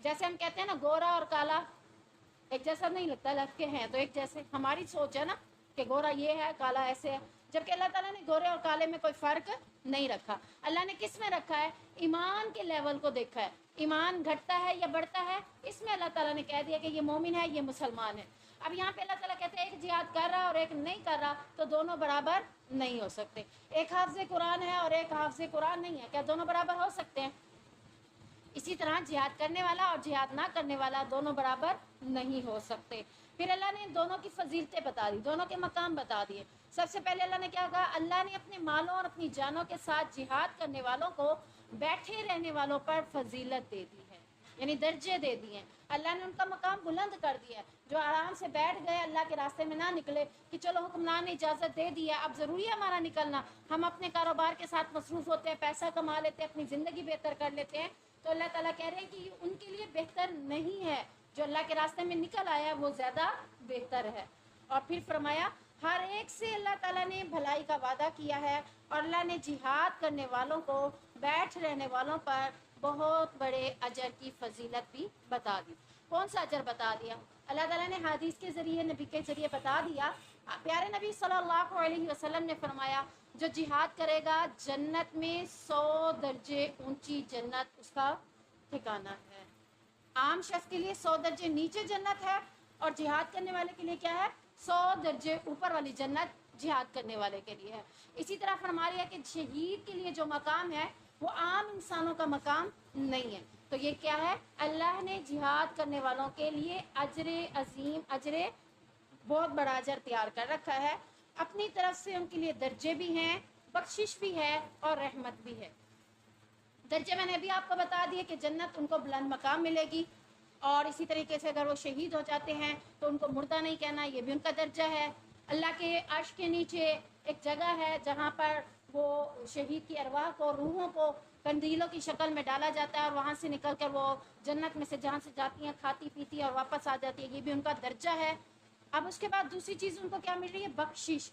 جیسے ہم کہتے ہیں نا گورا اور کالا ایک جیسا نہیں لگتا، لگتے ہیں تو ایک جیسے، ہماری سوچ ہے نا کہ گورا یہ ہے کالا ایسے ہے، جبکہ اللہ تعالیٰ نے گورے اور کالے میں کوئی فرق نہیں رکھا. اللہ نے کس میں رکھا ہے؟ ایمان کے لیول کو دیکھا ہے، ایمان گھٹتا ہے یا بڑھتا ہے، اس میں اللہ تعالیٰ نے کہہ دیا کہ یہ مومن ہے، یہ مسلمان ہے. اب یہاں پہ اللہ تعالیٰ کہتے ہیں ایک جہاد کر رہا اور ایک نہیں کر رہا تو دونوں برابر نہیں ہو سکتے. ایک حافظ قرآن ہے اور ایک حافظ قرآن نہیں ہے، کیا دونوں برابر ہو سکتے ہیں؟ اسی طرح جہاد کرنے والا اور جہاد نہ کرنے والا دونوں برابر نہیں ہو سکتے. پھر اللہ نے دونوں کی فضیلتیں بتا دی، دونوں کے مقام بتا دیے. سب سے پہلے اللہ نے کیا کہا؟ اللہ نے اپنے مالوں اور اپنی جانوں کے ساتھ جہاد کرنے والوں کو بیٹھے رہنے والوں پر فضیلت دے دی ہے، یعنی درجے دے دیے ہیں. اللہ نے ان کا مقام بلند کر دیا ہے. جو آرام سے بیٹھ گئے، اللہ کے راستے میں نہ نکلے کہ چلو حکمران نے اجازت دے دی ہے اب ضروری ہے ہمارا نکلنا، ہم اپنے کاروبار کے ساتھ مصروف ہوتے ہیں، پیسہ کما لیتے ہیں، اپنی زندگی بہتر کر لیتے ہیں، تو اللہ تعالیٰ کہہ رہے ہیں کہ ان کے لیے بہتر نہیں ہے. جو اللہ کے راستے میں نکل آیا وہ زیادہ بہتر ہے. اور پھر فرمایا ہر ایک سے اللہ تعالیٰ نے بھلائی کا وعدہ کیا ہے، اور اللہ نے جہاد کرنے والوں کو بیٹھ رہنے والوں پر بہت بڑے اجر کی فضیلت بھی بتا دی. کون سا اجر بتا دیا؟ اللہ تعالیٰ نے حدیث کے ذریعے، نبی کے ذریعے بتا دیا. پیارے نبی صلی اللہ علیہ وسلم نے فرمایا جو جہاد کرے گا جنت میں 100 درجے اونچی جنت اس کا ٹھکانہ ہے. عام شخص کے لیے 100 درجے نیچے جنت ہے، اور جہاد کرنے والے کے لیے کیا ہے؟ 100 درجے اوپر والی جنت جہاد کرنے والے کے لیے ہے. اسی طرح فرما رہا ہے کہ شہید کے لیے جو مقام ہے وہ عام انسانوں کا مقام نہیں ہے. تو یہ کیا ہے؟ اللہ نے جہاد کرنے والوں کے لیے اجر عظیم، اجر بہت بڑا اجر تیار کر رکھا ہے. اپنی طرف سے ان کے لیے درجے بھی ہیں، بخشش بھی ہے اور رحمت بھی ہے. درجے میں نے بھی آپ کو بتا دیے کہ جنت ان کو بلند مقام ملے گی، اور اسی طریقے سے اگر وہ شہید ہو جاتے ہیں تو ان کو مردہ نہیں کہنا، یہ بھی ان کا درجہ ہے. اللہ کے عرش کے نیچے ایک جگہ ہے جہاں پر وہ شہید کی ارواح کو، روحوں کو قندیلوں کی شکل میں ڈالا جاتا ہے، اور وہاں سے نکل کر وہ جنت میں سے جہاں سے جاتی ہیں کھاتی پیتی اور واپس آ جاتی ہے، یہ بھی ان کا درجہ ہے. اب اس کے بعد دوسری چیز ان کو کیا مل رہی ہے؟ بخشش.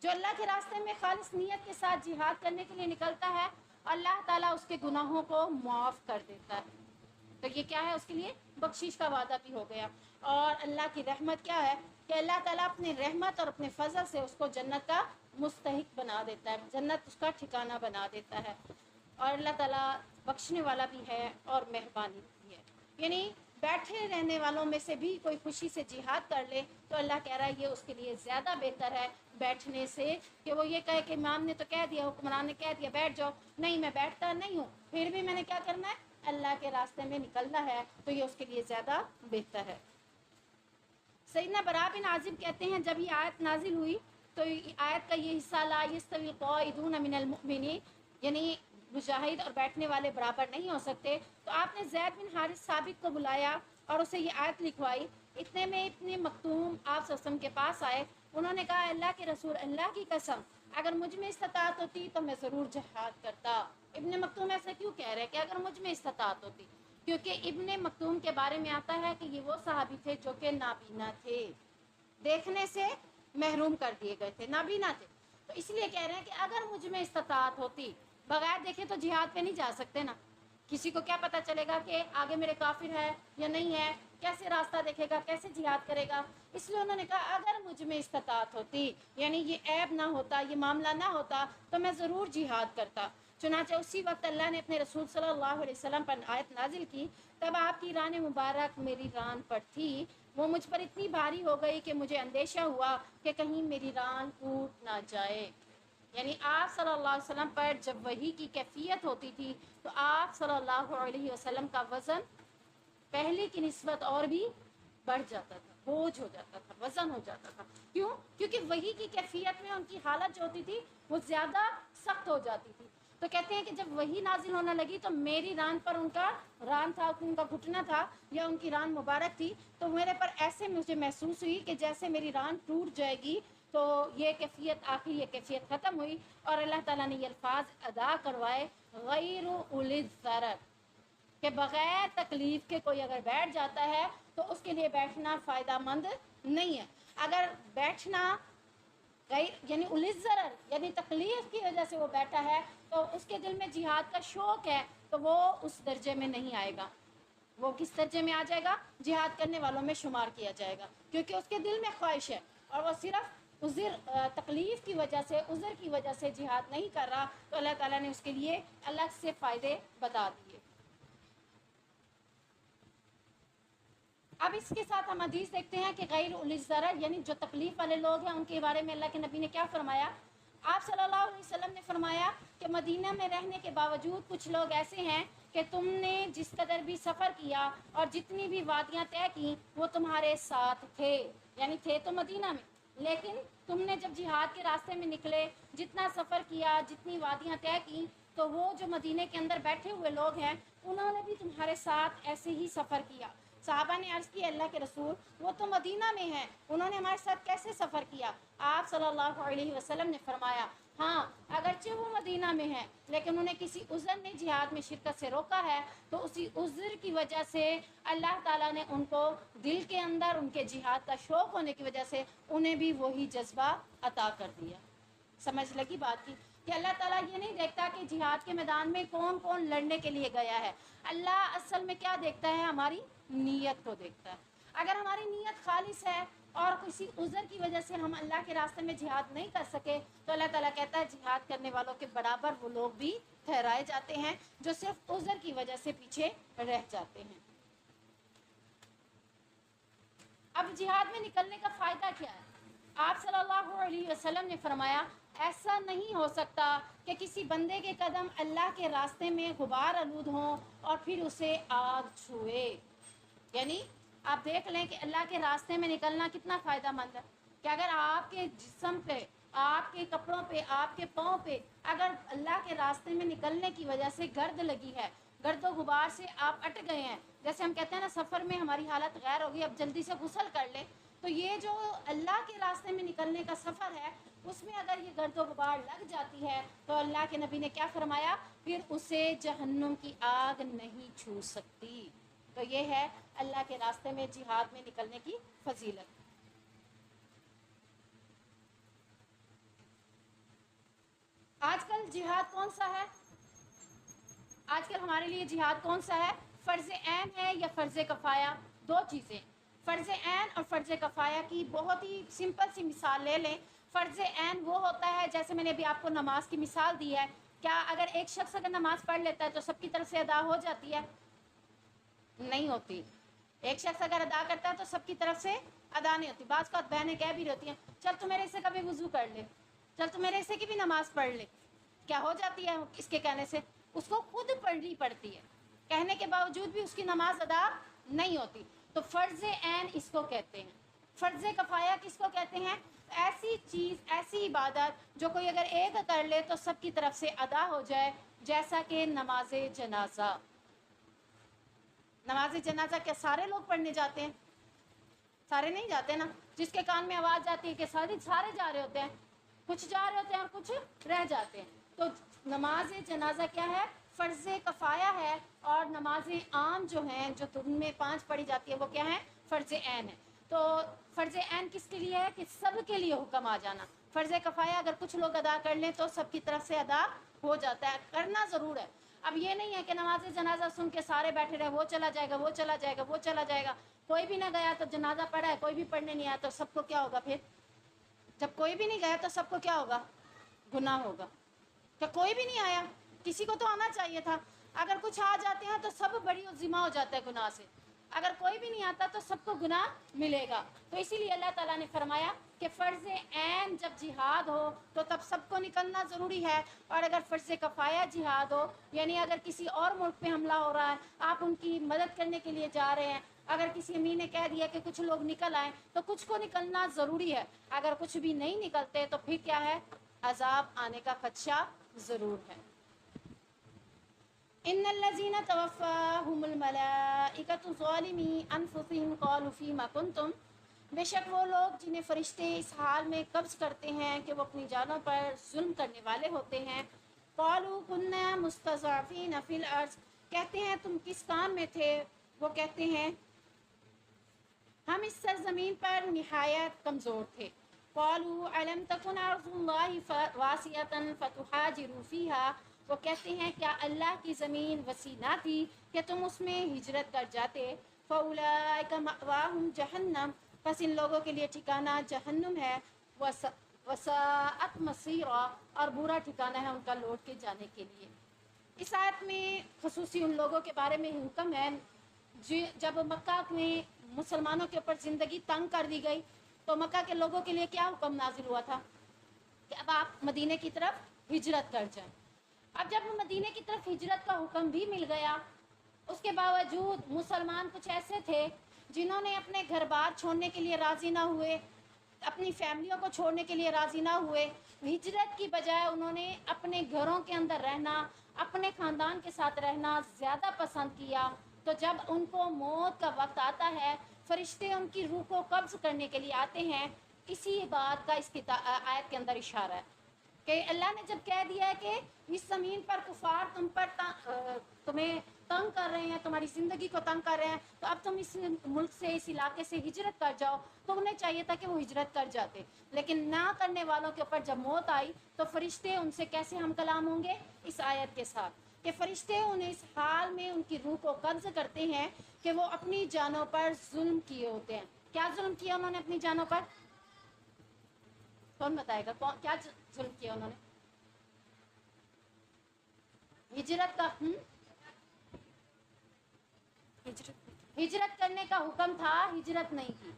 جو اللہ کے راستے میں خالص نیت کے ساتھ جہاد کرنے کے لیے نکلتا ہے، اللہ تعالیٰ اس کے گناہوں کو معاف کر دیتا ہے. تو یہ کیا ہے؟ اس کے لیے بخشش کا وعدہ بھی ہو گیا. اور اللہ کی رحمت کیا ہے کہ اللہ تعالیٰ اپنی رحمت اور اپنے فضل سے اس کو جنت کا مستحق بنا دیتا ہے، جنت اس کا ٹھکانہ بنا دیتا ہے. اور اللہ تعالیٰ بخشنے والا بھی ہے اور مہربانی بھی ہے. یعنی بیٹھے رہنے والوں میں سے بھی کوئی خوشی سے جہاد کر لے تو اللہ کہہ رہا ہے یہ اس کے لیے زیادہ بہتر ہے بیٹھنے سے، کہ وہ یہ کہے کہ امام نے تو کہہ دیا، حکمران نے کہہ دیا بیٹھ جاؤ، نہیں میں بیٹھتا نہیں ہوں، پھر بھی میں نے کیا کرنا ہے؟ اللہ کے راستے میں نکلنا ہے، تو یہ اس کے لیے زیادہ بہتر ہے. سیدنا برا بن عازب کہتے ہیں جب یہ آیت نازل ہوئی تو آیت کا یہ حصہ لا یستوی القاعدون من المؤمنین، یعنی مجاہد اور بیٹھنے والے برابر نہیں ہو سکتے، تو آپ نے زید بن حارث ثابت کو بلایا اور اسے یہ آیت لکھوائی. اتنے میں ابن مکتوم آپ صلی اللہ علیہ وسلم کے پاس آئے. انہوں نے کہا اللہ کے رسول، اللہ کی قسم اگر مجھ میں استطاعت ہوتی تو میں ضرور جہاد کرتا. ابن مکتوم ایسا کیوں کہہ رہے کہ اگر مجھ میں استطاعت ہوتی؟ کیونکہ ابن مکتوم کے بارے میں آتا ہے کہ یہ وہ صحابی تھے جو کہ نابینا تھے، دیکھنے سے محروم کر دیے گئے تھے، نابینا تھے. تو اس لیے کہہ رہے ہیں کہ اگر مجھ میں استطاعت ہوتی، بغیر دیکھے تو جہاد پہ نہیں جا سکتے نا، کسی کو کیا پتہ چلے گا کہ آگے میرے کافر ہے یا نہیں ہے، کیسے راستہ دیکھے گا، کیسے جہاد کرے گا. اس لیے انہوں نے کہا اگر مجھ میں استطاعت ہوتی، یعنی یہ عیب نہ ہوتا، یہ معاملہ نہ ہوتا تو میں ضرور جہاد کرتا. چنانچہ اسی وقت اللہ نے اپنے رسول صلی اللہ علیہ وسلم پر آیت نازل کی. تب آپ کی ران مبارک میری ران پر تھی، وہ مجھ پر اتنی بھاری ہو گئی کہ مجھے اندیشہ ہوا کہ کہیں میری ران ٹوٹ نہ جائے. یعنی آپ صلی اللہ علیہ وسلم پر جب وحی کی کیفیت ہوتی تھی تو آپ صلی اللہ علیہ وسلم کا وزن پہلے کی نسبت اور بھی بڑھ جاتا تھا، بوجھ ہو جاتا تھا، وزن ہو جاتا تھا. کیوں؟ کیونکہ وحی کی کیفیت میں ان کی حالت جو ہوتی تھی وہ زیادہ سخت ہو جاتی تھی. تو کہتے ہیں کہ جب وحی نازل ہونے لگی تو میری ران پر ان کا ران تھا، ان کا گھٹنا تھا یا ان کی ران مبارک تھی، تو میرے پر ایسے مجھے محسوس ہوئی کہ جیسے میری ران ٹوٹ جائے گی. تو یہ کیفیت آخر یہ کیفیت ختم ہوئی اور اللہ تعالیٰ نے یہ الفاظ ادا کروائے غیر اولی الضرر، کہ بغیر تکلیف کے کوئی اگر بیٹھ جاتا ہے تو اس کے لیے بیٹھنا فائدہ مند نہیں ہے. اگر بیٹھنا یعنی اولی الضرر یعنی تکلیف کی وجہ سے وہ بیٹھا ہے تو اس کے دل میں جہاد کا شوق ہے تو وہ اس درجے میں نہیں آئے گا. وہ کس درجے میں آ جائے گا؟ جہاد کرنے والوں میں شمار کیا جائے گا، کیونکہ اس کے دل میں خواہش ہے اور وہ صرف عذر تکلیف کی وجہ سے، عذر کی وجہ سے جہاد نہیں کر رہا، تو اللہ تعالیٰ نے اس کے لیے الگ سے فائدے بتا دیے۔ اب اس کے ساتھ ہم حدیث دیکھتے ہیں کہ غیر اولی الضرر یعنی جو تکلیف والے لوگ ہیں ان کے بارے میں اللہ کے نبی نے کیا فرمایا؟ آپ صلی اللہ علیہ وسلم نے فرمایا کہ مدینہ میں رہنے کے باوجود کچھ لوگ ایسے ہیں کہ تم نے جس قدر بھی سفر کیا اور جتنی بھی وادیاں طے کی وہ تمہارے ساتھ تھے، یعنی تھے تو مدینہ میں، لیکن تم نے جب جہاد کے راستے میں نکلے، جتنا سفر کیا، جتنی وادیاں طے کی، تو وہ جو مدینے کے اندر بیٹھے ہوئے لوگ ہیں انہوں نے بھی تمہارے ساتھ ایسے ہی سفر کیا۔ صحابہ نے عرض کی اللہ کے رسول وہ تو مدینہ میں ہیں، انہوں نے ہمارے ساتھ کیسے سفر کیا؟ آپ صلی اللہ علیہ وسلم نے فرمایا ہاں اگرچہ وہ مدینہ میں ہیں لیکن انہیں کسی عذر نے جہاد میں شرکت سے روکا ہے، تو اسی عذر کی وجہ سے اللہ تعالیٰ نے ان کو دل کے اندر ان کے جہاد کا شوق ہونے کی وجہ سے انہیں بھی وہی جذبہ عطا کر دیا۔ سمجھ لگی بات کی کہ اللہ تعالیٰ یہ نہیں دیکھتا کہ جہاد کے میدان میں کون کون لڑنے کے لیے گیا ہے، اللہ اصل میں کیا دیکھتا ہے؟ ہماری نیت کو دیکھتا ہے۔ اگر ہماری نیت خالص ہے اور کسی عذر کی وجہ سے ہم اللہ کے راستے میں جہاد نہیں کر سکے، تو اللہ تعالیٰ کہتا ہے جہاد کرنے والوں کے برابر وہ لوگ بھی ٹھہرائے جاتے ہیں جو صرف عذر کی وجہ سے پیچھے رہ جاتے ہیں۔ اب جہاد میں نکلنے کا فائدہ کیا ہے؟ آپ صلی اللہ علیہ وسلم نے فرمایا ایسا نہیں ہو سکتا کہ کسی بندے کے قدم اللہ کے راستے میں غبار آلود ہوں اور پھر اسے آگ چھوئے۔ یعنی آپ دیکھ لیں کہ اللہ کے راستے میں نکلنا کتنا فائدہ مند ہے کہ اگر آپ کے جسم پہ، آپ کے کپڑوں پہ، آپ کے پاؤں پہ اگر اللہ کے راستے میں نکلنے کی وجہ سے گرد لگی ہے، گرد و غبار سے آپ اٹ گئے ہیں، جیسے ہم کہتے ہیں نا سفر میں ہماری حالت غیر ہوگی اب جلدی سے غسل کر لیں، تو یہ جو اللہ کے راستے میں نکلنے کا سفر ہے اس میں اگر یہ گرد و غبار لگ جاتی ہے تو اللہ کے نبی نے کیا فرمایا؟ پھر اسے جہنم کی آگ نہیں چھو سکتی۔ تو یہ ہے اللہ کے راستے میں جہاد میں نکلنے کی فضیلت۔ آج کل جہاد کون سا ہے؟ آج کل ہمارے لیے جہاد کون سا ہے؟ فرض عین ہے یا فرض کفایہ؟ دو چیزیں، فرض عین اور فرض کفایہ کی بہت ہی سمپل سی مثال لے لیں۔ فرض عین وہ ہوتا ہے جیسے میں نے ابھی آپ کو نماز کی مثال دی ہے، کیا اگر ایک شخص اگر نماز پڑھ لیتا ہے تو سب کی طرف سے ادا ہو جاتی ہے؟ نہیں ہوتی۔ ایک شخص اگر ادا کرتا ہے تو سب کی طرف سے ادا نہیں ہوتی۔ بعض کا بہنیں کہہ بھی رہتی ہیں چل تو میرے حصے کا بھی وضو کر لے، چل تو میرے حصے کی بھی نماز پڑھ لے۔ کیا ہو جاتی ہے اس کے کہنے سے؟ اس کو خود پڑھنی پڑتی ہے، کہنے کے باوجود بھی اس کی نماز ادا نہیں ہوتی۔ تو فرض عین اس کو کہتے ہیں۔ فرض کفایہ کس کو کہتے ہیں؟ ایسی چیز، ایسی عبادت جو کوئی اگر ایک کر لے تو سب کی طرف سے ادا ہو جائے، جیسا کہ نماز جنازہ۔ نماز جنازہ کیا سارے لوگ پڑھنے جاتے ہیں؟ سارے نہیں جاتے نا۔ جس کے کان میں آواز جاتی ہے کہ سارے جا رہے ہوتے ہیں، کچھ جا رہے ہوتے ہیں اور کچھ رہ جاتے ہیں۔ تو نماز جنازہ کیا ہے؟ فرض کفایہ ہے، اور نماز عام جو ہیں جو تم میں 5 پڑھی جاتی ہے وہ کیا ہے؟ فرض عین ہے۔ تو فرض عین کس کے لیے ہے؟ کہ سب کے لیے حکم آ جانا۔ فرض کفایہ اگر کچھ لوگ ادا کر لیں تو سب کی طرف سے ادا ہو جاتا ہے، کرنا ضرور ہے۔ اب یہ نہیں ہے کہ نماز جنازہ سن کے سارے بیٹھے رہے، وہ چلا جائے گا، وہ چلا جائے گا، وہ چلا جائے گا، کوئی بھی نہ گیا تو جنازہ پڑھا ہے، کوئی بھی پڑھنے نہیں آیا تو سب کو کیا ہوگا؟ پھر جب کوئی بھی نہیں گیا تو سب کو کیا ہوگا؟ گناہ ہوگا۔ کہ کوئی بھی نہیں آیا، کسی کو تو آنا چاہیے تھا۔ اگر کچھ آ جاتے ہیں تو سب بڑی ذمہ ہو جاتا ہے گناہ سے، اگر کوئی بھی نہیں آتا تو سب کو گناہ ملے گا۔ تو اسی لیے اللہ تعالیٰ نے فرمایا کہ فرض عین جب جہاد ہو تو تب سب کو نکلنا ضروری ہے، اور اگر فرض کفایہ جہاد ہو یعنی اگر کسی اور ملک پہ حملہ ہو رہا ہے، آپ ان کی مدد کرنے کے لیے جا رہے ہیں، اگر کسی امیر نے کہہ دیا کہ کچھ لوگ نکل آئیں تو کچھ کو نکلنا ضروری ہے۔ اگر کچھ بھی نہیں نکلتے تو پھر کیا ہے؟ عذاب آنے کا خدشہ ضرور ہے۔ ان الذين توفاهم الملائکۃ ظالمی انفسهم قالوا فیما کنتم، بے شک وہ لوگ جنہیں فرشتے اس حال میں قبض کرتے ہیں کہ وہ اپنی جانوں پر ظلم کرنے والے ہوتے ہیں، قالوا كنا مستضعفین فی الارض، کہتے ہیں تم کس کام میں تھے؟ وہ کہتے ہیں ہم اس سرزمین پر نہایت کمزور تھے۔ قالوا الم تکن ارض اللہ واسعۃ فتہاجروا فیہا، وہ کہتے ہیں کیا اللہ کی زمین وسیع نہ تھی کہ تم اس میں ہجرت کر جاتے، فَأُولَٰئِکَ مَأْوَاهُمْ جَہَنَّمُ، پس ان لوگوں کے لیے ٹھکانہ جہنم ہے، وَسَاءَتْ مَصِيرًا، اور برا ٹھکانہ ہے ان کا لوٹ کے جانے کے لیے۔ اس آیت میں خصوصی ان لوگوں کے بارے میں حکم ہے جب مکہ میں مسلمانوں کے اوپر زندگی تنگ کر دی گئی تو مکہ کے لوگوں کے لیے کیا حکم نازل ہوا تھا کہ اب آپ مدینے کی طرف ہجرت کر جائیں۔ اب جب مدینے کی طرف ہجرت کا حکم بھی مل گیا، اس کے باوجود مسلمان کچھ ایسے تھے جنہوں نے اپنے گھر بار چھوڑنے کے لیے راضی نہ ہوئے، اپنی فیملیوں کو چھوڑنے کے لیے راضی نہ ہوئے، ہجرت کی بجائے انہوں نے اپنے گھروں کے اندر رہنا، اپنے خاندان کے ساتھ رہنا زیادہ پسند کیا۔ تو جب ان کو موت کا وقت آتا ہے، فرشتے ان کی روح کو قبض کرنے کے لیے آتے ہیں۔ اسی بات کا اس آیت کے اندر اشارہ ہے کہ اللہ نے جب کہہ دیا ہے کہ اس زمین پر کفار تمہیں تنگ کر رہے ہیں، تمہاری زندگی کو تنگ کر رہے ہیں، تو اب تم اس ملک سے، اس علاقے سے ہجرت کر جاؤ، تو انہیں چاہیے تھا کہ وہ ہجرت کر جاتے، لیکن نہ کرنے والوں کے اوپر جب موت آئی تو فرشتے ان سے کیسے ہم کلام ہوں گے؟ اس آیت کے ساتھ کہ فرشتے انہیں اس حال میں ان کی روح کو قبض کرتے ہیں کہ وہ اپنی جانوں پر ظلم کیے ہوتے ہیں۔ کیا ظلم کیا انہوں نے اپنی جانوں پر؟ کون بتائے گا کیا ظلم کیا انہوں نے؟ ہجرت کا ہجرت کرنے کا حکم تھا، ہجرت نہیں کی۔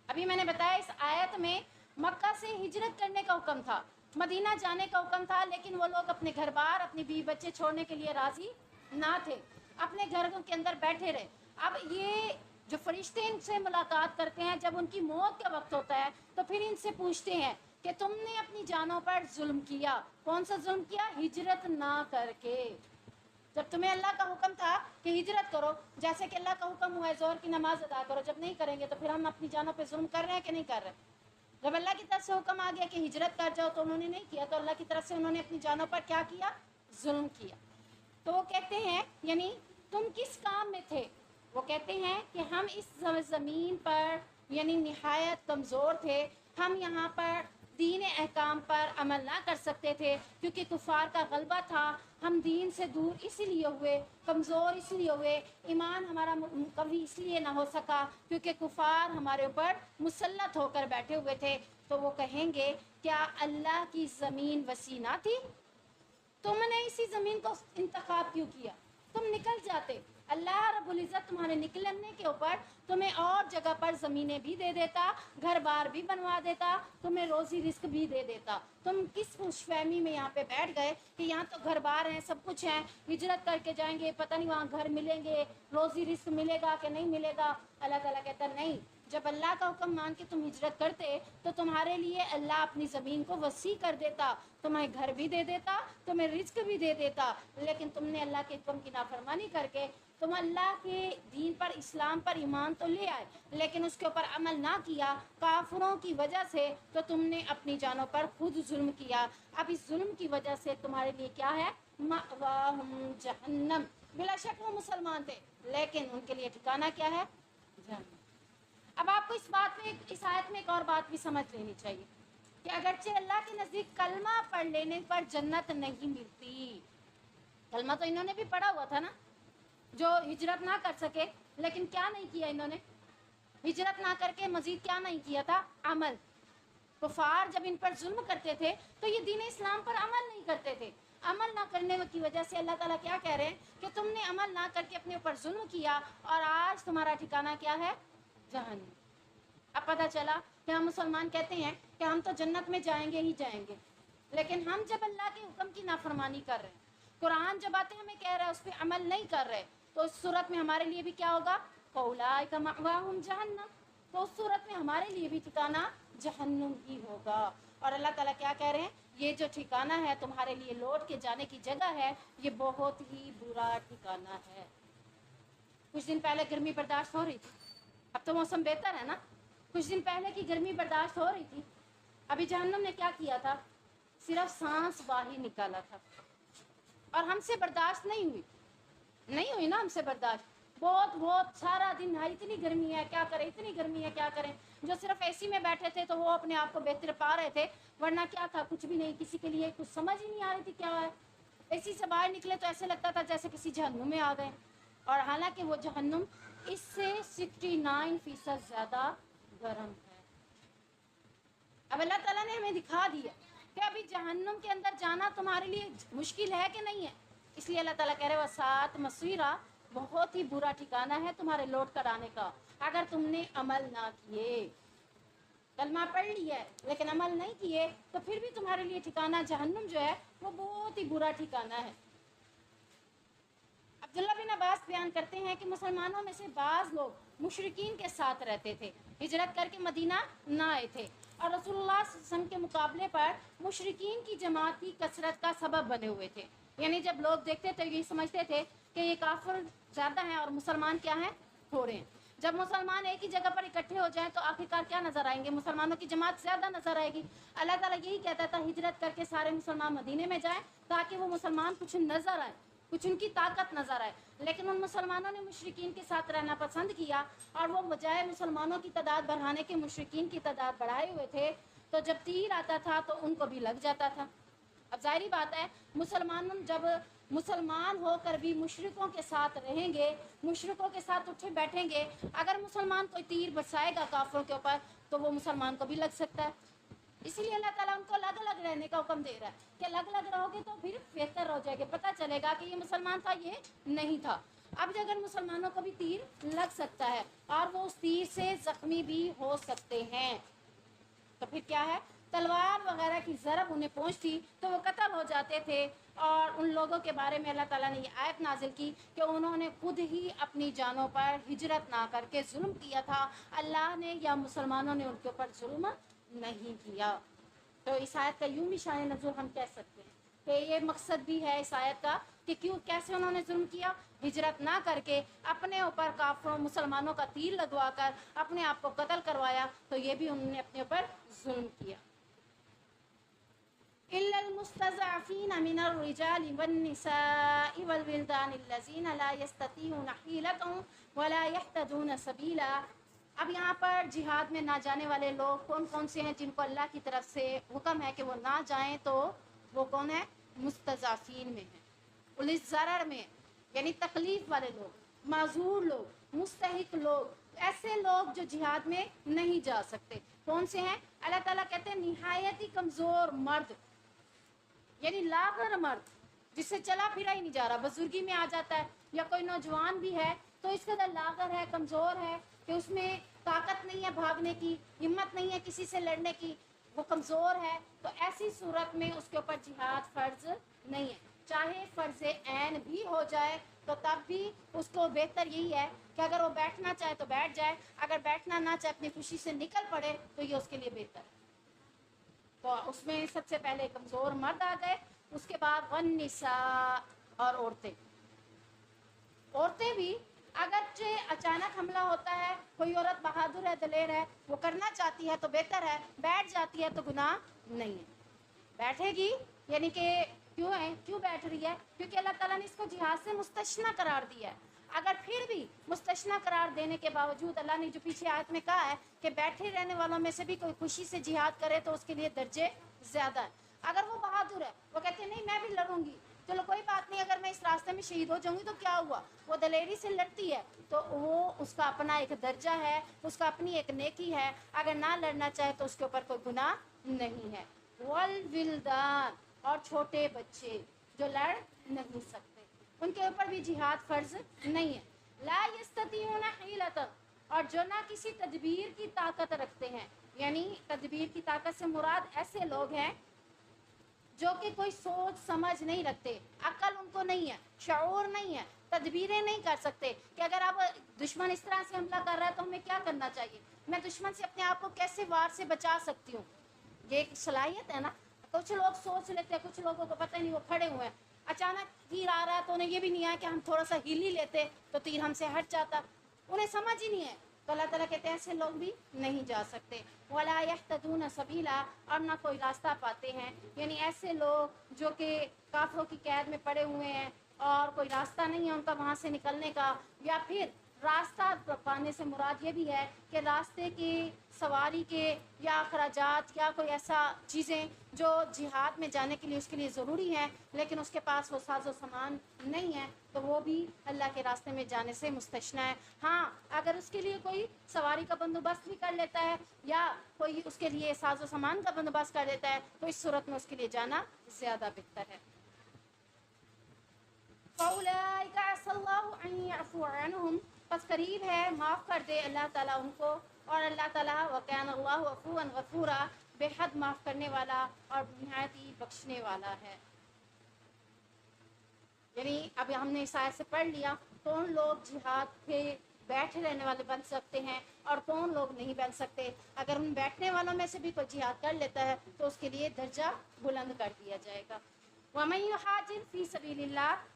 ابھی میں نے بتایا اس آیت میں مکہ سے ہجرت کرنے کا حکم تھا، مدینہ جانے کا حکم تھا، لیکن وہ لوگ اپنے گھر بار، اپنی بیوی بچے چھوڑنے کے لیے راضی نہ تھے، اپنے گھروں کے اندر بیٹھے رہے۔ اب یہ جو فرشتے ان سے ملاقات کرتے ہیں جب ان کی موت کا وقت ہوتا ہے تو پھر ان سے پوچھتے ہیں کہ تم نے اپنی جانوں پر ظلم کیا۔ کون سا ظلم کیا؟ ہجرت نہ کر کے۔ جب تمہیں اللہ کا حکم تھا کہ ہجرت کرو، جیسے کہ اللہ کا حکم ہوا ہے ظہر کی نماز ادا کرو، جب نہیں کریں گے تو پھر ہم اپنی جانوں پہ ظلم کر رہے ہیں کہ نہیں کر رہے؟ جب اللہ کی طرف سے حکم آ گیا کہ ہجرت کر جاؤ تو انہوں نے نہیں کیا، تو اللہ کی طرف سے انہوں نے اپنی جانوں پر کیا کیا؟ ظلم کیا۔ تو وہ کہتے ہیں یعنی تم کس کام میں تھے؟ وہ کہتے ہیں کہ ہم اس زمین پر یعنی نہایت کمزور تھے، ہم یہاں پر دین احکام پر عمل نہ کر سکتے تھے کیونکہ کفار کا غلبہ تھا، ہم دین سے دور اس لیے ہوئے، کمزور اس لیے ہوئے، ایمان ہمارا کبھی اس لیے نہ ہو سکا کیونکہ کفار ہمارے اوپر مسلط ہو کر بیٹھے ہوئے تھے۔ تو وہ کہیں گے کیا اللہ کی زمین وسیع نہ تھی؟ تم نے اسی زمین کو انتخاب کیوں کیا؟ تم نکل جاتے، اللہ رب العزت تمہارے نکلنے کے اوپر تمہیں اور جگہ پر زمینیں بھی دے دیتا، گھر بار بھی بنوا دیتا، تمہیں روزی رزق بھی دے دیتا۔ تم کس خوش فہمی میں یہاں پہ بیٹھ گئے کہ یہاں تو گھر بار ہیں، سب کچھ ہیں، ہجرت کر کے جائیں گے، پتہ نہیں وہاں گھر ملیں گے، روزی رزق ملے گا کہ نہیں ملے گا۔ اللہ تعالیٰ کہتا نہیں، جب اللہ کا حکم مان کے تم ہجرت کرتے تو تمہارے لیے اللہ اپنی زمین کو وسیع کر دیتا، تمہیں گھر بھی دے دیتا، تمہیں رزق بھی دے دیتا، لیکن تم نے اللہ کے حکم کی نافرمانی کر کے تم اللہ کے دین پر، اسلام پر ایمان تو لے آئے لیکن اس کے اوپر عمل نہ کیا کافروں کی وجہ سے، تو تم نے اپنی جانوں پر خود ظلم کیا۔ اب اس ظلم کی وجہ سے تمہارے لیے کیا ہے؟ مأواہم جہنم۔ بلا شک وہ مسلمان تھے لیکن ان کے لیے ٹھکانہ کیا ہے؟ جہنم۔ اب آپ کو اس آیت میں ایک اور بات بھی سمجھ لینی چاہیے کہ اگرچہ اللہ کے نزدیک کلمہ پڑھ لینے پر جنت نہیں ملتی، کلمہ تو انہوں نے بھی پڑھا ہوا تھا نا، جو ہجرت نہ کر سکے، لیکن کیا نہیں کیا انہوں نے؟ ہجرت نہ کر کے مزید کیا نہیں کیا تھا؟ عمل۔ کفار جب ان پر ظلم کرتے تھے تو یہ دین اسلام پر عمل نہیں کرتے تھے، عمل نہ کرنے کی وجہ سے اللہ تعالیٰ کیا کہہ رہے ہیں کہ تم نے عمل نہ کر کے اپنے اوپر ظلم کیا اور آج تمہارا ٹھکانہ کیا ہے؟ جہنم۔ اب پتہ چلا کہ ہم مسلمان کہتے ہیں کہ ہم تو جنت میں جائیں گے ہی جائیں گے، لیکن ہم جب اللہ کے حکم کی نافرمانی کر رہے ہیں، قرآن جو باتیں ہمیں کہہ رہا ہے اس پہ عمل نہیں کر رہے، تو اس صورت میں ہمارے لیے بھی کیا ہوگا؟ فَأُولَٰئِکَ مَأْوَاهُمْ جَهَنَّمُ، تو اس صورت میں ہمارے لیے بھی ٹھکانہ جہنم ہی ہوگا۔ اور اللہ تعالیٰ کیا کہہ رہے ہیں؟ یہ جو ٹھکانہ ہے تمہارے لیے لوٹ کے جانے کی جگہ ہے، یہ بہت ہی برا ٹھکانہ ہے۔ کچھ دن پہلے گرمی برداشت ہو رہی تھی، اب تو موسم بہتر ہے نا، کچھ دن پہلے کی گرمی برداشت ہو رہی تھی، ابھی جہنم نے کیا کیا تھا؟ صرف سانس باہر نکالا تھا اور ہم سے برداشت نہیں ہوئی نا ہم سے برداشت، بہت سارا دن ہے، اتنی گرمی ہے کیا کریں، اتنی گرمی ہے کیا کریں۔ جو صرف اے سی میں بیٹھے تھے تو وہ اپنے آپ کو بہتر پا رہے تھے، ورنہ کیا تھا؟ کچھ بھی نہیں، کسی کے لیے کچھ سمجھ ہی نہیں آ رہی تھی کیا ہے۔ اے سی سے باہر نکلے تو ایسے لگتا تھا جیسے کسی جہنم میں آ گئے۔ اور حالانکہ وہ جہنم اس سے 69% زیادہ گرم ہے۔ اب اللہ تعالیٰ نے ہمیں دکھا دیا کہ ابھی جہنم کے اندر جانا تمہارے لیے مشکل ہے کہ نہیں ہے، اس لیے اللہ تعالیٰ کہہ رہے وسعت مصیرہ، بہت ہی برا ٹھکانہ ہے تمہارے لوٹ کر آنے کا اگر تم نے عمل نہ کیے۔ کلمہ پڑھ لیا ہے لیکن عمل نہیں کیے تو پھر بھی تمہارے لیے ٹھکانہ جہنم جو ہے وہ بہت ہی برا ٹھکانہ ہے۔ عبداللہ بن عباس بیان کرتے ہیں کہ مسلمانوں میں سے بعض لوگ مشرکین کے ساتھ رہتے تھے، ہجرت کر کے مدینہ نہ آئے تھے، اور رسول اللہ صلی اللہ علیہ وسلم کے مقابلے پر مشرکین کی جماعت کی کثرت کا سبب بنے ہوئے تھے۔ یعنی جب لوگ دیکھتے تھے یہ سمجھتے تھے کہ یہ کافر زیادہ ہیں اور مسلمان کیا ہیں، تھوڑے ہیں۔ جب مسلمان ایک ہی جگہ پر اکٹھے ہو جائیں تو آخرکار کیا نظر آئیں گے، مسلمانوں کی جماعت زیادہ نظر آئے گی۔ اللہ تعالیٰ یہی کہتا تھا ہجرت کر کے سارے مسلمان مدینے میں جائیں تاکہ وہ مسلمان کچھ نظر آئے، کچھ ان کی طاقت نظر آئے، لیکن ان مسلمانوں نے مشرکین کے ساتھ رہنا پسند کیا اور وہ بجائے مسلمانوں کی تعداد بڑھانے کے مشرکین کی تعداد بڑھائے ہوئے تھے، تو جب تیر آتا تھا تو ان کو بھی لگ جاتا تھا۔ اب ظاہری بات ہے مسلمان جب مسلمان ہو کر بھی مشرکوں کے ساتھ رہیں گے، مشرکوں کے ساتھ اٹھے بیٹھیں گے، اگر مسلمان کوئی تیر برسائے گا کافروں کے اوپر تو وہ مسلمان کو بھی لگ سکتا ہے۔ اسی لیے اللہ تعالیٰ ان کو الگ الگ رہنے کا حکم دے رہا ہے کہ الگ الگ رہو گے تو پھر بہتر ہو جائے گا، پتہ چلے گا کہ یہ مسلمان تھا یہ نہیں تھا۔ اب اگر مسلمانوں کو بھی تیر لگ سکتا ہے اور وہ اس تیر سے زخمی بھی ہو سکتے ہیں تو پھر کیا ہے، تلوار وغیرہ کی ضرب انہیں پہنچتی تو وہ قتل ہو جاتے تھے۔ اور ان لوگوں کے بارے میں اللہ تعالیٰ نے یہ آیت نازل کی کہ انہوں نے خود ہی اپنی جانوں پر ہجرت نہ کر کے ظلم کیا تھا، اللہ نے یا مسلمانوں نے ان کے اوپر ظلم نہیں کیا۔ تو اس آیت کا یوں بھی شان نزول ہم کہہ سکتے ہیں کہ یہ مقصد بھی ہے اس آیت کا کہ کیوں کیسے انہوں نے ظلم کیا، ہجرت نہ کر کے اپنے اوپر کافروں مسلمانوں کا تیر لگوا کر اپنے آپ کو قتل کروایا، تو یہ بھی انہوں نے اپنے اوپر ظلم کیا۔ إلا المستضعفين من الرجال والنساء والولدان الذين لا يستطيعون حيلة ولا يهتدون سبيلا۔ اب یہاں پر جہاد میں نہ جانے والے لوگ کون کون سے ہیں جن کو اللہ کی طرف سے حکم ہے کہ وہ نہ جائیں، تو وہ کون ہے، مستضعفین میں ہیں، اولئ الضرر میں، یعنی تکلیف والے لوگ، معذور لوگ، مستحق لوگ، ایسے لوگ جو جہاد میں نہیں جا سکتے۔ کون سے ہیں؟ اللہ تعالیٰ کہتے ہیں نہایت ہی کمزور مرد، یعنی لاغر مرد جس سے چلا پھرا ہی نہیں جا رہا، بزرگی میں آ جاتا ہے، یا کوئی نوجوان بھی ہے تو اس کے اندر لاغر ہے، کمزور ہے کہ اس میں طاقت نہیں ہے بھاگنے کی، ہمت نہیں ہے کسی سے لڑنے کی، وہ کمزور ہے، تو ایسی صورت میں اس کے اوپر جہاد فرض نہیں ہے۔ چاہے فرض عین بھی ہو جائے تو تب بھی اس کو بہتر یہی ہے کہ اگر وہ بیٹھنا چاہے تو بیٹھ جائے، اگر بیٹھنا نہ چاہے اپنی خوشی سے نکل پڑے تو یہ اس کے لیے بہتر ہے۔ تو اس میں سب سے پہلے کمزور مرد آ گئے، اس کے بعد والنساء اور عورتیں۔ عورتیں بھی اگرچہ اچانک حملہ ہوتا ہے، کوئی عورت بہادر ہے، دلیر ہے، وہ کرنا چاہتی ہے تو بہتر ہے، بیٹھ جاتی ہے تو گناہ نہیں ہے۔ بیٹھے گی یعنی کہ کیوں بیٹھ رہی ہے؟ کیونکہ اللہ تعالیٰ نے اس کو جہاد سے مستثنیٰ قرار دیا ہے۔ اگر پھر بھی مستثنیٰ قرار دینے کے باوجود اللہ نے جو پیچھے آیت میں کہا ہے کہ بیٹھے رہنے والوں میں سے بھی کوئی خوشی سے جہاد کرے تو اس کے لیے درجے زیادہ ہے۔ اگر وہ بہادر ہے، وہ کہتے ہیں نہیں میں بھی لڑوں گی، چلو کوئی بات نہیں، اگر میں اس راستے میں شہید ہو جاؤں گی تو کیا ہوا، وہ دلیری سے لڑتی ہے تو وہ اس کا اپنا ایک درجہ ہے، اس کا اپنی ایک نیکی ہے، اگر نہ لڑنا چاہے تو اس کے اوپر کوئی گناہ نہیں ہے۔ والولدان اور چھوٹے بچے جو لڑ نہیں سکتے ان کے اوپر بھی جہاد فرض نہیں ہے۔ لا یستطیعون حیلۃ، اور جو نہ کسی تدبیر کی طاقت رکھتے ہیں، یعنی تدبیر کی طاقت سے مراد ایسے لوگ ہیں جو کہ کوئی سوچ سمجھ نہیں رکھتے، عقل ان کو نہیں ہے، شعور نہیں ہے، تدبیریں نہیں کر سکتے کہ اگر اب دشمن اس طرح سے حملہ کر رہا ہے تو ہمیں کیا کرنا چاہیے، میں دشمن سے اپنے آپ کو کیسے وار سے بچا سکتی ہوں۔ یہ ایک صلاحیت ہے نا، کچھ لوگ سوچ لیتے ہیں، کچھ لوگوں کو پتہ نہیں، وہ کھڑے ہوئے ہیں، اچانک تیر آ رہا ہے تو انہیں یہ بھی نہیں ہے کہ ہم تھوڑا سا ہل ہی لیتے تو تیر ہم سے ہٹ جاتا، انہیں سمجھ ہی نہیں ہے۔ تو اللہ تعالیٰ کہتے ہیں ایسے لوگ بھی نہیں جا سکتے۔ وَلَا يَهْتَدُونَ سَبِيلًا، اور نہ کوئی راستہ پاتے ہیں، یعنی ایسے لوگ جو کہ کافروں کی قید میں پڑے ہوئے ہیں اور کوئی راستہ نہیں ہے ان کا وہاں سے نکلنے کا، یا پھر راستہ آنے سے مراد یہ بھی ہے کہ راستے کی سواری کے یا اخراجات یا کوئی ایسا چیزیں جو جہاد میں جانے کے لیے اس کے لیے ضروری ہیں لیکن اس کے پاس وہ ساز و سامان نہیں ہے تو وہ بھی اللہ کے راستے میں جانے سے مستثنیٰ ہے. ہاں اگر اس کے لیے کوئی سواری کا بندوبست بھی کر لیتا ہے یا کوئی اس کے لیے ساز و سامان کا بندوبست کر دیتا ہے تو اس صورت میں اس کے لیے جانا زیادہ بہتر ہے. فَأُولَٰئِكَ عَسَى اللَّهُ أَن يَعْفُوَ عَنْهُمْ پس قریب ہے معاف کر دے اللہ تعالیٰ ان کو اور اللہ تعالیٰ وَكَانَ اللَّهُ عَفُوًّا غَفُورًا بے حد معاف کرنے والا اور نہایت ہی بخشنے والا ہے. یعنی اب ہم نے اس آیت سے پڑھ لیا کون لوگ جہاد کے بیٹھے رہنے والے بن سکتے ہیں اور کون لوگ نہیں بن سکتے. اگر ان بیٹھنے والوں میں سے بھی کوئی جہاد کر لیتا ہے تو اس کے لیے درجہ بلند کر دیا جائے گا. وَمَن يُهَاجِرْ فِي سَبِيلِ اللَّهِ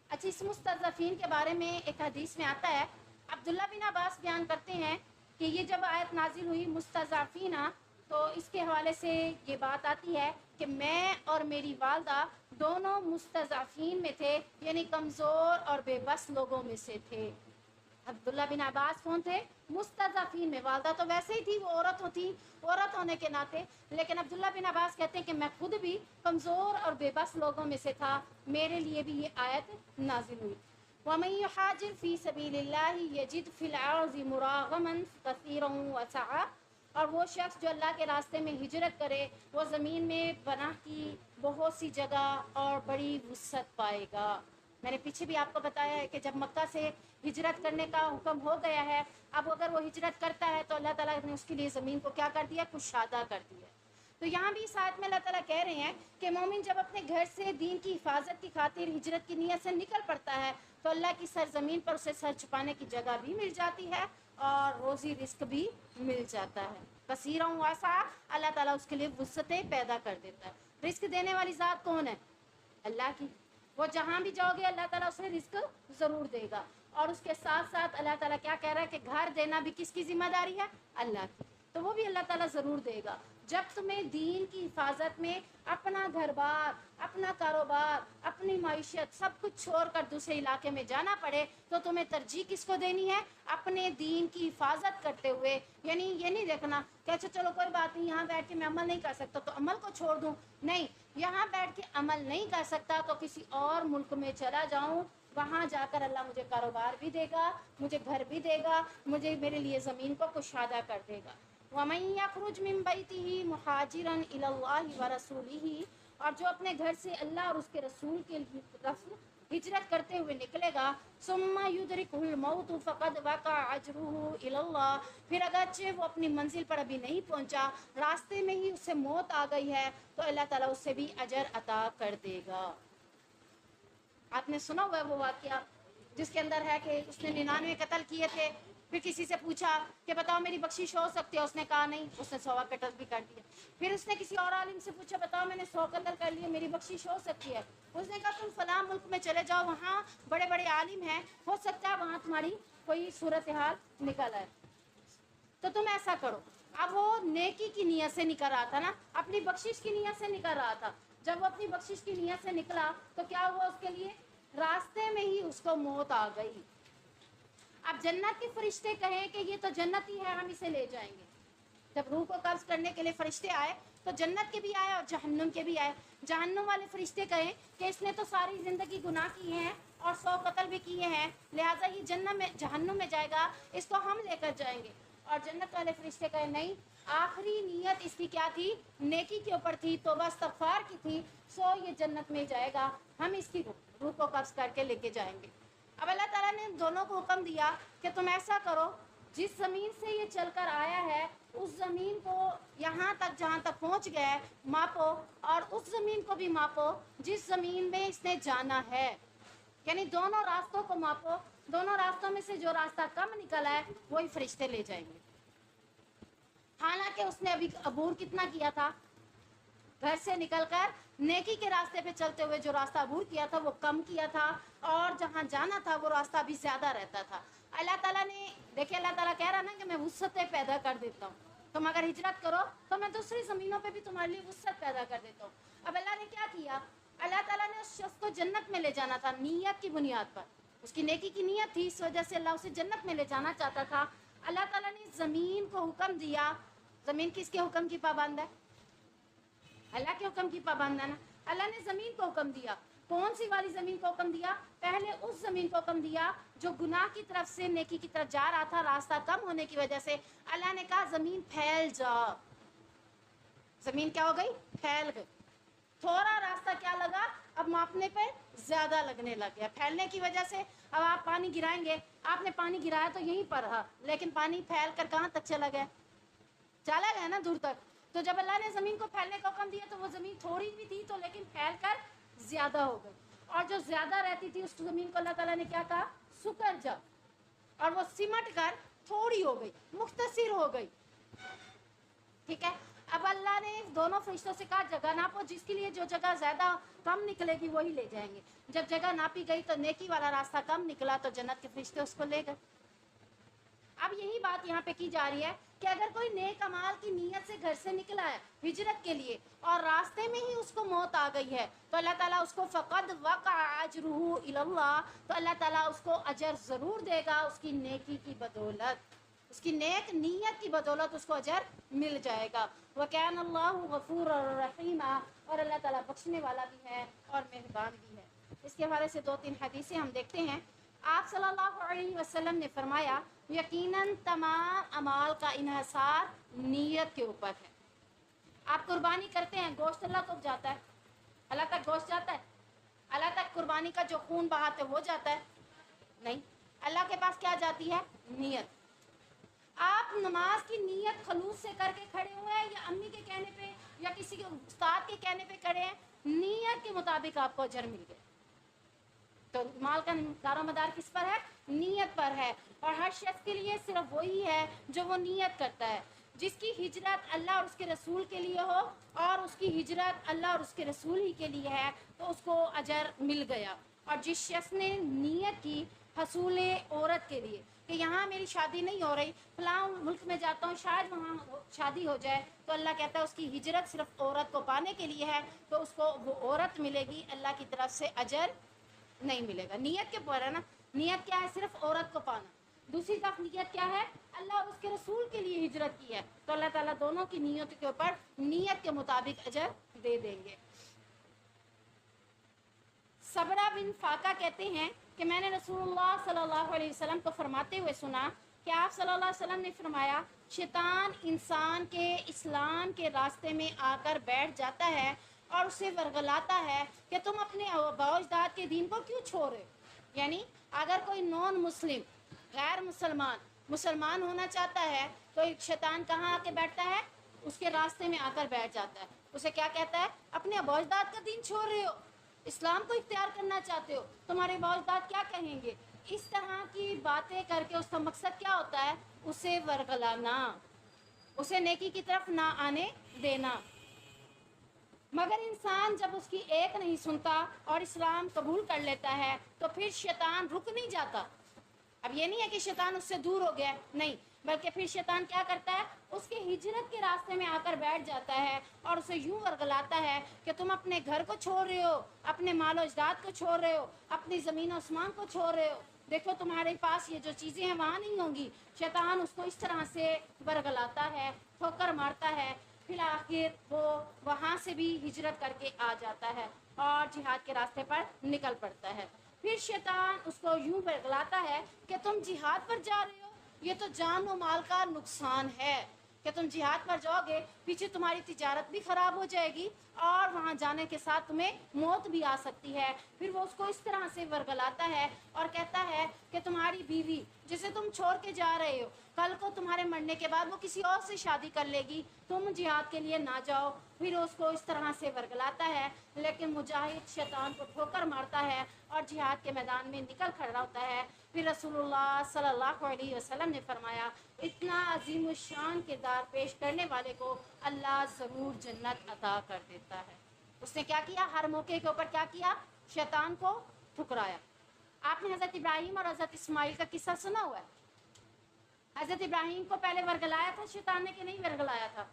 اچھا اس مستضعفین کے بارے میں ایک حدیث میں آتا ہے عبداللہ بن عباس بیان کرتے ہیں کہ یہ جب آیت نازل ہوئی مستضعفین تو اس کے حوالے سے یہ بات آتی ہے کہ میں اور میری والدہ دونوں مستضعفین میں تھے یعنی کمزور اور بے بس لوگوں میں سے تھے. عبداللہ بن عباس کون تھے؟ مستضعفین میں. والدہ تو ویسے ہی تھی وہ عورت ہونے کے ناطے لیکن عبداللہ بن عباس کہتے ہیں کہ میں خود بھی کمزور اور بے بس لوگوں میں سے تھا میرے لیے بھی یہ آیت نازل ہوئی. وَمَن يُحَاجِرْ فِي سَبِيلِ اللَّهِ يَجِدْ فِي الْأَرْضِ مُرَاغَمًا كَثِيرًا وَسَعًا اور وہ شخص جو اللہ کے راستے میں ہجرت کرے وہ زمین میں پناہ کی بہت سی جگہ اور بڑی وسعت پائے گا. میں نے پیچھے بھی آپ کو بتایا ہے کہ جب مکہ سے ہجرت کرنے کا حکم ہو گیا ہے اب اگر وہ ہجرت کرتا ہے تو اللہ تعالیٰ نے اس کے لیے زمین کو کیا کر دیا کشادہ کر دیا. تو یہاں بھی اس آیت میں اللہ تعالیٰ کہہ رہے ہیں کہ مومن جب اپنے گھر سے دین کی حفاظت کی خاطر ہجرت کی نیت سے نکل پڑتا ہے تو اللہ کی سرزمین پر اسے سر چھپانے کی جگہ بھی مل جاتی ہے اور روزی رزق بھی مل جاتا ہے. کثیرا واسعا اللہ تعالیٰ اس کے لیے وسعتیں پیدا کر دیتا ہے. رزق دینے والی ذات کون ہے؟ اللہ کی. وہ جہاں بھی جاؤ گے اللہ تعالیٰ اسے رزق ضرور دے گا اور اس کے ساتھ ساتھ اللہ تعالیٰ کیا کہہ رہا ہے کہ گھر دینا بھی کس کی ذمہ داری ہے؟ اللہ کی. تو وہ بھی اللہ تعالیٰ ضرور دے گا. جب تمہیں دین کی حفاظت میں اپنا گھر بار اپنا کاروبار اپنی معیشت سب کچھ چھوڑ کر دوسرے علاقے میں جانا پڑے تو تمہیں ترجیح کس کو دینی ہے؟ اپنے دین کی حفاظت کرتے ہوئے. یعنی یہ نہیں دیکھنا کہ اچھا چلو کوئی بات نہیں یہاں بیٹھ کے میں عمل نہیں کر سکتا تو عمل کو چھوڑ دوں. نہیں یہاں بیٹھ کے عمل نہیں کر سکتا تو کسی اور ملک میں چلا جاؤں وہاں جا کر اللہ مجھے کاروبار بھی دے گا مجھے گھر بھی دے گا مجھے میرے لیے زمین کو کشادہ کر دے گا. وَمَن يَخْرُجْ مِن بَيْتِهِ مُهَاجِرًا إِلَى اللَّهِ وَرَسُولِهِ اور جو اپنے گھر سے اللہ اور اس کے رسول کے ہجرت کرتے ہوئے نکلے گا ثُمَّ يُدْرِكُهُ الْمَوْتُ فَقَدْ وَقَعَ أَجْرُهُ إِلَى اللَّهِ پھر اگرچہ وہ اپنی منزل پر ابھی نہیں پہنچا راستے میں ہی اسے موت آ گئی ہے تو اللہ تعالیٰ اس سے بھی اجر عطا کر دے گا. آپ نے سنا ہوا ہے وہ واقعہ جس کے اندر ہے کہ اس نے 99 قتل کیے تھے پھر کسی سے پوچھا کہ بتاؤ میری بخشش ہو سکتی ہے اس نے کہا نہیں اس نے 100 قتل بھی کر دیا. پھر اس نے کسی اور عالم سے پوچھا بتاؤ میں نے 100 قتل کر لیے میری بخشش ہو سکتی ہے اس نے کہا تم فلاں ملک میں چلے جاؤ وہاں بڑے بڑے عالم ہیں ہو سکتا ہے وہاں تمہاری کوئی صورتحال نکل آئے تو تم ایسا کرو. اب وہ نیکی کی نیت سے نکل رہا تھا نا اپنی بخشش کی نیت سے نکل رہا تھا. جب وہ اپنی بخشش کی نیت سے نکلا تو کیا ہوا اس کے لیے راستے میں ہی اس کو موت آ گئی. اب جنت کے فرشتے کہیں کہ یہ تو جنت ہی ہے ہم اسے لے جائیں گے. جب روح کو قبض کرنے کے لیے فرشتے آئے تو جنت کے بھی آئے اور جہنم کے بھی آئے. جہنم والے فرشتے کہیں کہ اس نے تو ساری زندگی گناہ کیے ہیں اور 100 قتل بھی کیے ہیں لہٰذا یہ جہنم میں جائے گا اس کو ہم لے کر جائیں گے. اور جنت والے فرشتے کہیں نہیں آخری نیت اس کی کیا تھی نیکی کے اوپر تھی توبہ استغفار کی تھی سو یہ جنت میں جائے گا ہم اس کی روح کو قبض کر کے لے کے جائیں گے. اب اللہ تعالیٰ نے دونوں کو حکم دیا کہ تم ایسا کرو جس زمین سے یہ چل کر آیا ہے اس زمین کو یہاں تک جہاں تک پہنچ گیا ہے ماپو اور اس زمین کو بھی ماپو جس زمین میں اس نے جانا ہے. یعنی دونوں راستوں کو ماپو دونوں راستوں میں سے جو راستہ کم نکلا ہے وہی فرشتے لے جائیں گے. حالانکہ اس نے ابھی عبور کتنا کیا تھا گھر سے نکل کر نیکی کے راستے پہ چلتے ہوئے جو راستہ عبور کیا تھا وہ کم کیا تھا اور جہاں جانا تھا وہ راستہ بھی زیادہ رہتا تھا. اللہ تعالیٰ نے دیکھیں اللہ تعالیٰ کہہ رہا نا کہ میں وسعتیں پیدا کر دیتا ہوں تم اگر ہجرت کرو تو میں دوسری زمینوں پہ بھی تمہارے لیے وسعت پیدا کر دیتا ہوں. اب اللہ نے کیا کیا اللہ تعالیٰ نے اس شخص کو جنت میں لے جانا تھا نیت کی بنیاد پر اس کی نیکی کی نیت تھی، اس وجہ سے اللہ اسے جنت میں لے جانا چاہتا تھا۔ اللہ تعالیٰ نے زمین کو حکم دیا، زمین کس کے حکم کی پابند ہے؟ اللہ کے حکم کی پابند ہے نا۔ اللہ نے زمین کو حکم دیا، کون سی والی زمین کو حکم دیا؟ پہلے اس زمین کو حکم دیا جو گناہ کی طرف سے نیکی کی طرف جا رہا تھا، راستہ کم ہونے کی وجہ سے اللہ نے کہا زمین پھیل جا۔ زمین کیا ہو گئی؟ پھیل گئی۔ تھوڑا راستہ کیا لگا؟ اب ماپنے پہ زیادہ لگنے لگ گیا، پھیلنے کی وجہ سے۔ اب آپ پانی گرائیں گے، آپ نے پانی گرایا تو یہیں پر رہا، لیکن پانی پھیل کر کہاں تک چلا گیا؟ چلا گیا نا دور تک۔ تو جب اللہ نے زمین کو پھیلنے کا حکم دیا تو وہ زمین تھوڑی بھی تھی تو لیکن پھیل کر زیادہ ہو گئی، اور جو زیادہ رہتی تھی اس زمین کو اللہ تعالیٰ نے کیا کہا؟ سکڑ جا، اور وہ سمٹ کر تھوڑی ہو گئی، مختصر ہو گئی۔ ٹھیک ہے، اب اللہ نے دونوں فرشتوں سے کہا جگہ ناپو، جس کے لیے جو جگہ زیادہ کم نکلے گی وہی لے جائیں گے۔ جب جگہ ناپی گئی تو نیکی والا راستہ کم نکلا تو جنت کے فرشتے اس کو لے گئے۔ اب یہی بات یہاں پہ کی جا رہی ہے کہ اگر کوئی نیک اعمال کی نیت سے گھر سے نکلا ہے ہجرت کے لیے اور راستے میں ہی اس کو موت آ گئی ہے تو اللہ تعالیٰ اس کو فقد وقع اجرہ الی اللہ، تو اللہ تعالیٰ اس کو اجر ضرور دے گا، اس کی نیکی کی بدولت، اس کی نیک نیت کی بدولت اس کو اجر مل جائے گا۔ وَكَانَ اللَّهُ غَفُورًا رَحِيمًا، اور اللہ تعالیٰ بخشنے والا بھی ہے اور مہربان بھی ہے۔ اس کے حوالے سے 2-3 حدیثیں ہم دیکھتے ہیں۔ آپ صلی اللہ علیہ وسلم نے فرمایا یقیناً تمام اعمال کا انحصار نیت کے اوپر ہے۔ آپ قربانی کرتے ہیں، گوشت اللہ کو جاتا ہے؟ اللہ تک گوشت جاتا ہے؟ اللہ تک قربانی کا جو خون بہاتے وہ جاتا ہے؟ نہیں، اللہ کے پاس کیا جاتی ہے؟ نیت۔ آپ نماز کی نیت خلوص سے کر کے کھڑے ہوئے ہیں یا امی کے کہنے پہ یا کسی کے استاد کے کہنے پہ کھڑے ہیں، نیت کے مطابق آپ کو اجر مل گئے۔ تو مال کا دار و مدار کس پر ہے؟ نیت پر ہے، اور ہر شخص کے لیے صرف وہی ہے جو وہ نیت کرتا ہے۔ جس کی ہجرت اللہ اور اس کے رسول کے لیے ہو اور اس کی ہجرت اللہ اور اس کے رسول ہی کے لیے ہے تو اس کو اجر مل گیا۔ اور جس شخص نے نیت کی حصول عورت کے لیے کہ یہاں میری شادی نہیں ہو رہی، فلاں ملک میں جاتا ہوں شاید وہاں شادی ہو جائے، تو اللہ کہتا ہے اس کی ہجرت صرف عورت کو پانے کے لیے ہے تو اس کو وہ عورت ملے گی، اللہ کی طرف سے اجر نہیں ملے گا۔ نیت کے پر ہے نا، نیت کیا ہے؟ صرف عورت کو پانا۔ دوسری طرف نیت کیا ہے؟ اللہ اور اس کے رسول کے لیے ہجرت کی ہے، تو اللہ تعالیٰ دونوں کی نیت کے اوپر نیت کے مطابق اجر دے دیں گے۔ صبرہ بن فاقہ کہتے ہیں کہ میں نے رسول اللہ صلی اللہ علیہ وسلم کو فرماتے ہوئے سنا کہ آپ صلی اللہ علیہ وسلم نے فرمایا شیطان انسان کے اسلام کے راستے میں آ کر بیٹھ جاتا ہے اور اسے ورغلاتا ہے کہ تم اپنے آباء و اجداد کے دین کو کیوں چھوڑے۔ یعنی اگر کوئی نان مسلم، غیر مسلمان ہونا چاہتا ہے تو شیطان کہاں آ کے بیٹھتا ہے؟ اس کے راستے میں آ کر بیٹھ جاتا ہے۔ اسے کیا کہتا ہے؟ اپنے آباء و اجداد کا دین چھوڑ رہے ہو، اسلام کو اختیار کرنا چاہتے ہو، تمہارے آباء و اجداد کیا کہیں گے؟ اس طرح کی باتیں کر کے اس کا مقصد کیا ہوتا ہے؟ اسے ورغلانا، اسے نیکی کی طرف نہ آنے دینا۔ مگر انسان جب اس کی ایک نہیں سنتا اور اسلام قبول کر لیتا ہے تو پھر شیطان رک نہیں جاتا۔ اب یہ نہیں ہے کہ شیطان اس سے دور ہو گیا، نہیں، بلکہ پھر شیطان کیا کرتا ہے؟ اس کے ہجرت کے راستے میں آ کر بیٹھ جاتا ہے اور اسے یوں ورغلاتا ہے کہ تم اپنے گھر کو چھوڑ رہے ہو، اپنے مال و اجداد کو چھوڑ رہے ہو، اپنی زمین و آسمان کو چھوڑ رہے ہو، دیکھو تمہارے پاس یہ جو چیزیں ہیں وہاں نہیں ہوں گی۔ شیطان اس کو اس طرح سے ورغلاتا ہے، ٹھوکر مارتا ہے، پھر آخر وہ وہاں سے بھی ہجرت کر کے آ جاتا ہے اور جہاد کے راستے پر نکل پڑتا ہے۔ پھر شیطان اس کو یوں ورغلاتا ہے کہ تم جہاد پر جا رہے ہو، یہ تو جان و مال کا نقصان ہے کہ تم جہاد پر جاؤ گے، پیچھے تمہاری تجارت بھی خراب ہو جائے گی اور وہاں جانے کے ساتھ تمہیں موت بھی آ سکتی ہے۔ پھر وہ اس کو اس طرح سے ورغلاتا ہے اور کہتا ہے کہ تمہاری بیوی جسے تم چھوڑ کے جا رہے ہو کل کو تمہارے مرنے کے بعد وہ کسی اور سے شادی کر لے گی، تم جہاد کے لیے نہ جاؤ۔ پھر اس کو اس طرح سے ورغلاتا ہے، لیکن مجاہد شیطان کو ٹھوکر مارتا ہے اور جہاد کے میدان میں نکل کھڑا ہوتا ہے۔ پھر رسول اللہ صلی اللہ علیہ وسلم نے فرمایا اتنا عظیم الشان کردار پیش کرنے والے کو اللہ ضرور جنت عطا کر دیتا ہے۔ اس نے کیا کیا؟ ہر موقع کے اوپر کیا کیا؟ شیطان کو ٹھکرایا۔ آپ نے حضرت ابراہیم اور حضرت اسماعیل کا قصہ سنا ہوا ہے۔ حضرت ابراہیم کو پہلے ورگلایا تھا شیطان نے کہ نہیں ورگلایا تھا؟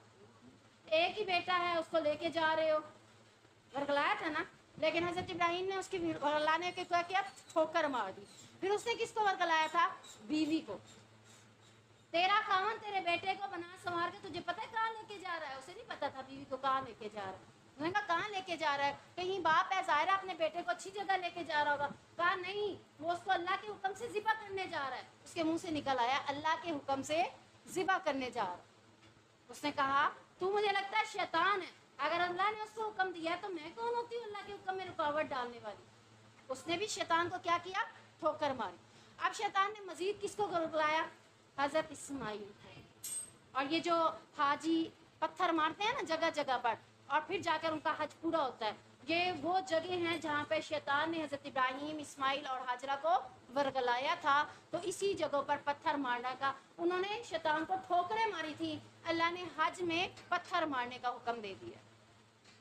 ایک ہی بیٹا ہے، اس کو لے کے جا رہے ہو، ورگلایا تھا نا؟ لیکن حضرت ابراہیم نے اس کی ورگلانے کے کیا کیا؟ ٹھوکر مار دی۔ پھر اس نے کس کو ورگلایا تھا؟ بیوی کو. تیرا خاوند تیرے بیٹے کو بنا سنوار کے تجھے پتہ ہے کہاں لے کے جا رہا ہے؟ اسے نہیں پتا تھا بیوی کو کہاں لے کے جا رہا ہے. انہوں نے کہا کہاں لے کے جا رہا ہے؟ کہیں باپ ہے ظاہر ہے اپنے بیٹے کو اچھی جگہ لے کے جا رہا ہوگا. کہا نہیں، وہ اس کو اللہ کے حکم سے ذبح کرنے جا رہا ہے. اس کے منہ سے نکل آیا اللہ کے حکم سے ذبح کرنے جا رہا ہے. اس نے کہا تو مجھے لگتا ہے شیطان ہے، اگر اللہ نے اس کو حکم دیا تو میں کون ہوتی ہوں اللہ کے حکم میں رکاوٹ ڈالنے والی. اس نے بھی شیطان کو کیا کیا؟ ٹھوکر ماری. اب شیطان نے مزید کس کو بلایا؟ حضرت اسماعیل. اور یہ جو حاجی پتھر مارتے ہیں نا جگہ جگہ پر اور پھر جا کر ان کا حج پورا ہوتا ہے، یہ وہ جگہ ہیں جہاں پہ شیطان نے حضرت ابراہیم، اسماعیل اور حاجرہ کو ورگلایا تھا. تو اسی جگہوں پر پتھر مارنے کا انہوں نے شیطان کو ٹھوکریں ماری تھی، اللہ نے حج میں پتھر مارنے کا حکم دے دیا.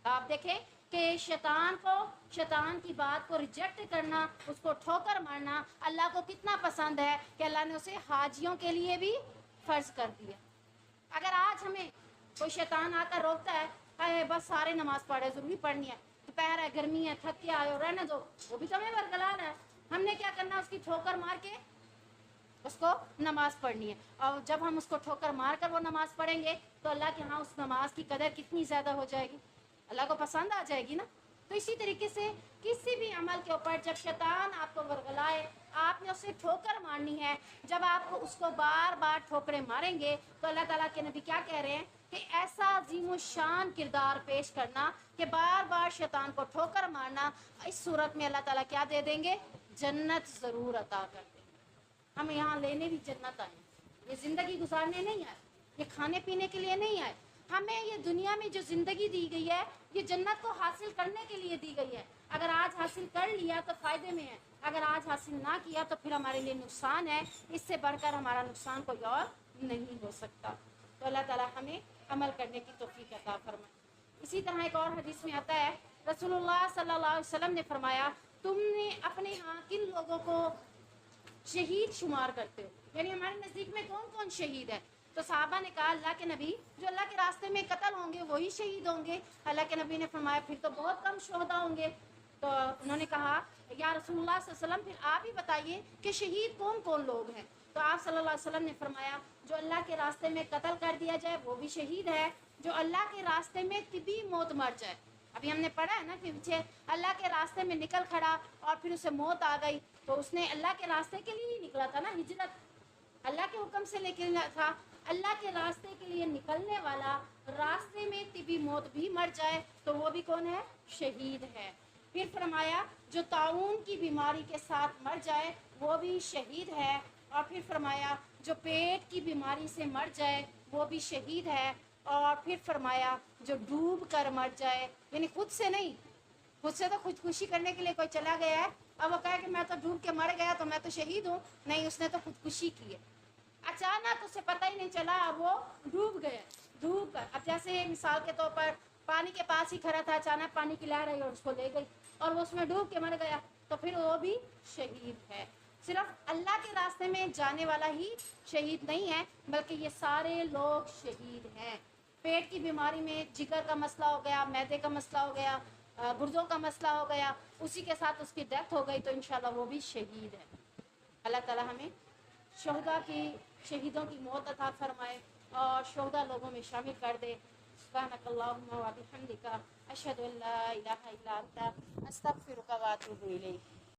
آپ دیکھیں کہ شیطان کی بات کو ریجیکٹ کرنا، اس کو ٹھوکر مارنا اللہ کو کتنا پسند ہے کہ اللہ نے اسے حاجیوں کے لیے بھی فرض کر دیا. اگر آج ہمیں کوئی شیطان آ کر روکتا ہے بس سارے نماز پڑھے، ضروری پڑھنی ہے، دوپہر ہے، گرمی ہے، تھک کے آئے ہو، رہنے دو، وہ بھی تو ہمیں ورگلا رہا ہے. ہم نے کیا کرنا؟ اس کی ٹھوکر مار کے اس کو نماز پڑھنی ہے. اور جب ہم اس کو ٹھوکر مار کر وہ نماز پڑھیں گے تو اللہ کے ہاں اس نماز کی قدر کتنی زیادہ ہو جائے گی، اللہ کو پسند آ جائے گی نا. تو اسی طریقے سے کسی بھی عمل کے اوپر جب شیطان آپ کو ورگلائے، آپ نے اسے ٹھوکر مارنی ہے. جب آپ اس کو بار بار ٹھوکریں ماریں گے تو اللہ تعالیٰ کے نبی کیا کہہ رہے ہیں کہ ایسا عظیم الشان کردار پیش کرنا کہ بار بار شیطان کو ٹھوکر مارنا، اس صورت میں اللہ تعالیٰ کیا دے دیں گے؟ جنت ضرور عطا کر دیں گے. ہم یہاں لینے بھی جنت آئے، یہ زندگی گزارنے نہیں آئے، یہ کھانے پینے کے لیے نہیں آئے. ہمیں یہ دنیا میں جو زندگی دی گئی ہے یہ جنت کو حاصل کرنے کے لیے دی گئی ہے. اگر آج حاصل کر لیا تو فائدے میں ہے، اگر آج حاصل نہ کیا تو پھر ہمارے لیے نقصان ہے. اس سے بڑھ کر ہمارا نقصان کوئی اور نہیں ہو سکتا. تو اللہ تعالیٰ ہمیں عمل کرنے کی توفیق عطا فرمائے. اسی طرح ایک اور حدیث میں آتا ہے، رسول اللہ صلی اللہ علیہ وسلم نے فرمایا تم نے اپنے ہاں کن لوگوں کو شہید شمار کرتے ہو؟ یعنی ہمارے نزدیک میں کون کون شہید ہے؟ تو صحابہ نے کہا اللہ کے نبی جو اللہ کے راستے میں قتل ہوں گے وہی شہید ہوں گے. اللہ کے نبی نے فرمایا پھر تو بہت کم شہداء ہوں گے. تو انہوں نے کہا یا رسول اللہ صلی اللہ علیہ وسلم پھر آپ ہی بتائیے کہ شہید کون کون لوگ ہیں؟ تو آپ صلی اللہ علیہ وسلم نے فرمایا جو اللہ کے راستے میں قتل کر دیا جائے وہ بھی شہید ہے، جو اللہ کے راستے میں طبی موت مر جائے. ابھی ہم نے پڑھا ہے نا کہ پیچھے اللہ کے راستے میں نکل کھڑا اور پھر اسے موت آ گئی، تو اس نے اللہ کے راستے کے لیے ہی نکلا تھا نا، ہجرت اللہ کے حکم سے نکلنا تھا. اللہ کے راستے کے لیے نکلنے والا راستے میں طبی موت بھی مر جائے تو وہ بھی کون ہے؟ شہید ہے. پھر فرمایا جو طاعون کی بیماری کے ساتھ مر جائے وہ بھی شہید ہے. اور پھر فرمایا جو پیٹ کی بیماری سے مر جائے وہ بھی شہید ہے. اور پھر فرمایا جو ڈوب کر مر جائے، یعنی خود سے نہیں، خود سے تو خودکشی کرنے کے لیے کوئی چلا گیا ہے اب وہ کہے کہ میں تو ڈوب کے مر گیا تو میں تو شہید ہوں، نہیں، اس نے تو خودکشی کی ہے. اچانک اسے پتہ ہی نہیں چلا اب وہ ڈوب گیا. ڈوب کر اب جیسے مثال کے طور پر پانی کے پاس ہی کھڑا تھا، اچانک پانی کی لہر آئی اور اس کو لے گئی اور وہ اس میں ڈوب کے مر گیا تو پھر وہ بھی شہید ہے. صرف اللہ کے راستے میں جانے والا ہی شہید نہیں ہے بلکہ یہ سارے لوگ شہید ہیں. پیٹ کی بیماری میں جگر کا مسئلہ ہو گیا، معدے کا مسئلہ ہو گیا، گردوں کا مسئلہ ہو گیا، اسی کے ساتھ اس کی ڈیتھ ہو گئی تو انشاءاللہ وہ بھی شہید ہے. اللہ تعالیٰ ہمیں شہیدوں کی موت عطا فرمائے اور شہداء لوگوں میں شامل کر دے. سبحانک اللہم و بحمدک اشہد ان لا الہ الا انت استغفرک و اتوب الیک.